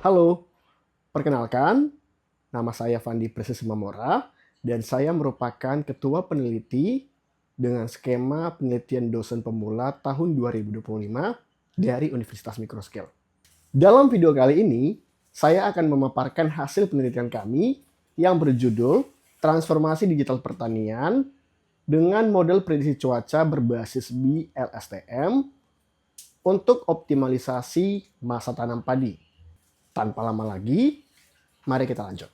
Halo, perkenalkan, nama saya Fandi Presismamora dan saya merupakan ketua peneliti dengan skema penelitian dosen pemula tahun 2025 dari Universitas Microscale. Dalam video kali ini, saya akan memaparkan hasil penelitian kami yang berjudul Transformasi Digital Pertanian dengan model prediksi cuaca berbasis BLSTM untuk optimalisasi masa tanam padi. Tanpa lama lagi, mari kita lanjut.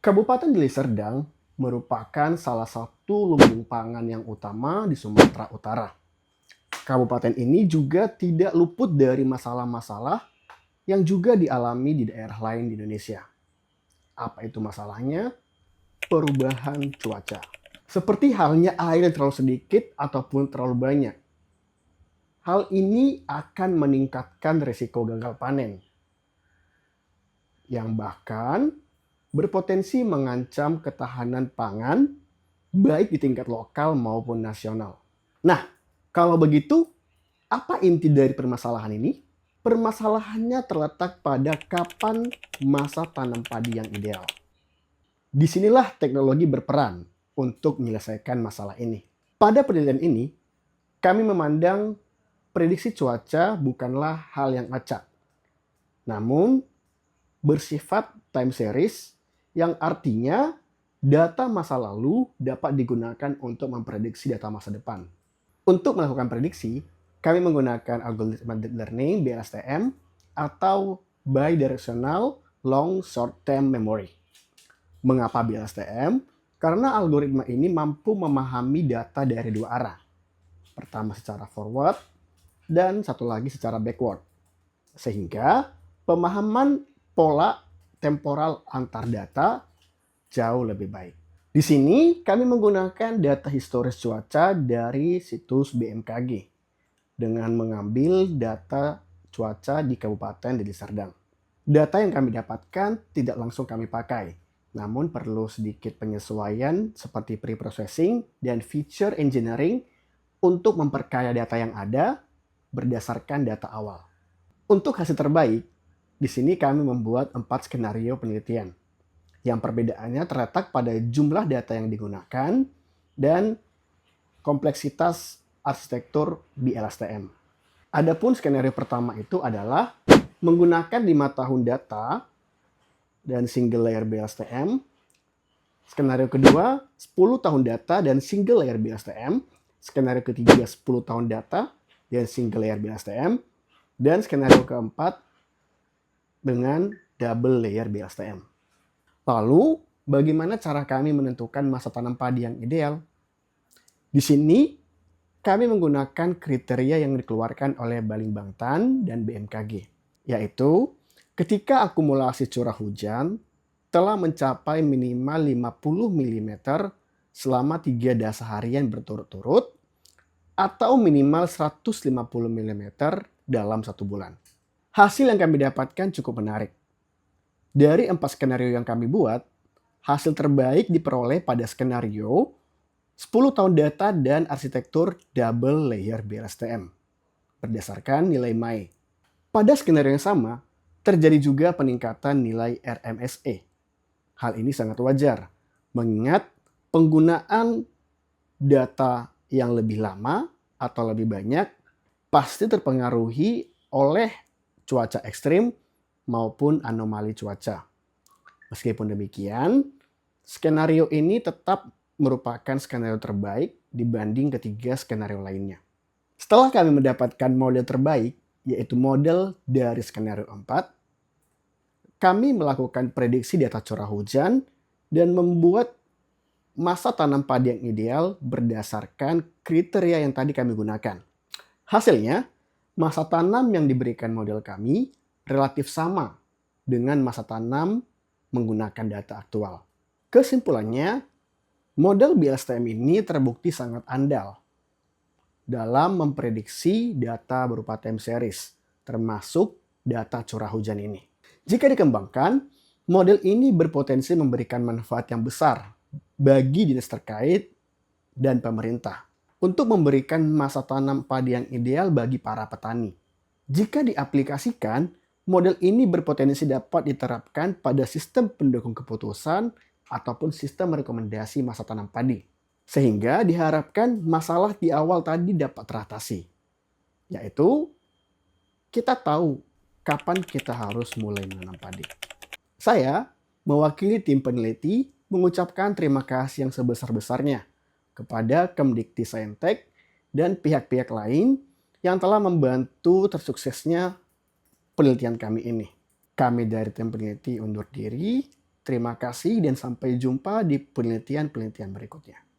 Kabupaten Deli Serdang merupakan salah satu lumbung pangan yang utama di Sumatera Utara. Kabupaten ini juga tidak luput dari masalah-masalah yang juga dialami di daerah lain di Indonesia. Apa itu masalahnya? Perubahan cuaca. Seperti halnya air yang terlalu sedikit ataupun terlalu banyak. Hal ini akan meningkatkan risiko gagal panen, yang bahkan berpotensi mengancam ketahanan pangan baik di tingkat lokal maupun nasional. Nah, kalau begitu, apa inti dari permasalahan ini? Permasalahannya terletak pada kapan masa tanam padi yang ideal. Disinilah teknologi berperan untuk menyelesaikan masalah ini. Pada penelitian ini, kami memandang prediksi cuaca bukanlah hal yang acak, namun bersifat time series yang artinya data masa lalu dapat digunakan untuk memprediksi data masa depan. Untuk melakukan prediksi, kami menggunakan algoritma deep learning BLSTM atau bidirectional long short term memory. Mengapa BLSTM? Karena algoritma ini mampu memahami data dari dua arah. Pertama secara forward dan satu lagi secara backward. Sehingga pemahaman pola temporal antar data jauh lebih baik. Di sini kami menggunakan data historis cuaca dari situs BMKG dengan mengambil data cuaca di Kabupaten Deli Serdang. Data yang kami dapatkan tidak langsung kami pakai, namun perlu sedikit penyesuaian seperti pre-processing dan feature engineering untuk memperkaya data yang ada berdasarkan data awal. Untuk hasil terbaik, di sini kami membuat 4 skenario penelitian. Yang perbedaannya terletak pada jumlah data yang digunakan dan kompleksitas arsitektur BLSTM. Adapun skenario pertama itu adalah menggunakan 5 tahun data dan single layer BLSTM. Skenario kedua, 10 tahun data dan single layer BLSTM. Skenario ketiga, 10 tahun data dan single layer BLSTM. Dan skenario keempat dengan double layer BLSTM. Lalu, bagaimana cara kami menentukan masa tanam padi yang ideal? Di sini, kami menggunakan kriteria yang dikeluarkan oleh Balimbangtan dan BMKG, yaitu ketika akumulasi curah hujan telah mencapai minimal 50 mm selama 3 dasa harian berturut-turut atau minimal 150 mm dalam 1 bulan. Hasil yang kami dapatkan cukup menarik. Dari 4 skenario yang kami buat, hasil terbaik diperoleh pada skenario 10 tahun data dan arsitektur double layer BLSTM berdasarkan nilai MAE. Pada skenario yang sama, terjadi juga peningkatan nilai RMSE. Hal ini sangat wajar, mengingat penggunaan data yang lebih lama atau lebih banyak pasti terpengaruhi oleh cuaca ekstrim maupun anomali cuaca. Meskipun demikian, skenario ini tetap merupakan skenario terbaik dibanding ketiga skenario lainnya. Setelah kami mendapatkan model terbaik, yaitu model dari skenario 4, kami melakukan prediksi data curah hujan dan membuat masa tanam padi yang ideal berdasarkan kriteria yang tadi kami gunakan. Hasilnya, masa tanam yang diberikan model kami relatif sama dengan masa tanam menggunakan data aktual. Kesimpulannya, model BLSTM ini terbukti sangat andal dalam memprediksi data berupa time series, termasuk data curah hujan ini. Jika dikembangkan, model ini berpotensi memberikan manfaat yang besar bagi dinas terkait dan pemerintah untuk memberikan masa tanam padi yang ideal bagi para petani. Jika diaplikasikan, Model ini berpotensi dapat diterapkan pada sistem pendukung keputusan ataupun sistem rekomendasi masa tanam padi. Sehingga diharapkan masalah di awal tadi dapat teratasi. Yaitu kita tahu kapan kita harus mulai menanam padi. Saya mewakili tim peneliti mengucapkan terima kasih yang sebesar-besarnya kepada Kemdikti-Saintek dan pihak-pihak lain yang telah membantu tersuksesnya penelitian kami ini. Kami dari tim peneliti undur diri. Terima kasih dan sampai jumpa di penelitian-penelitian berikutnya.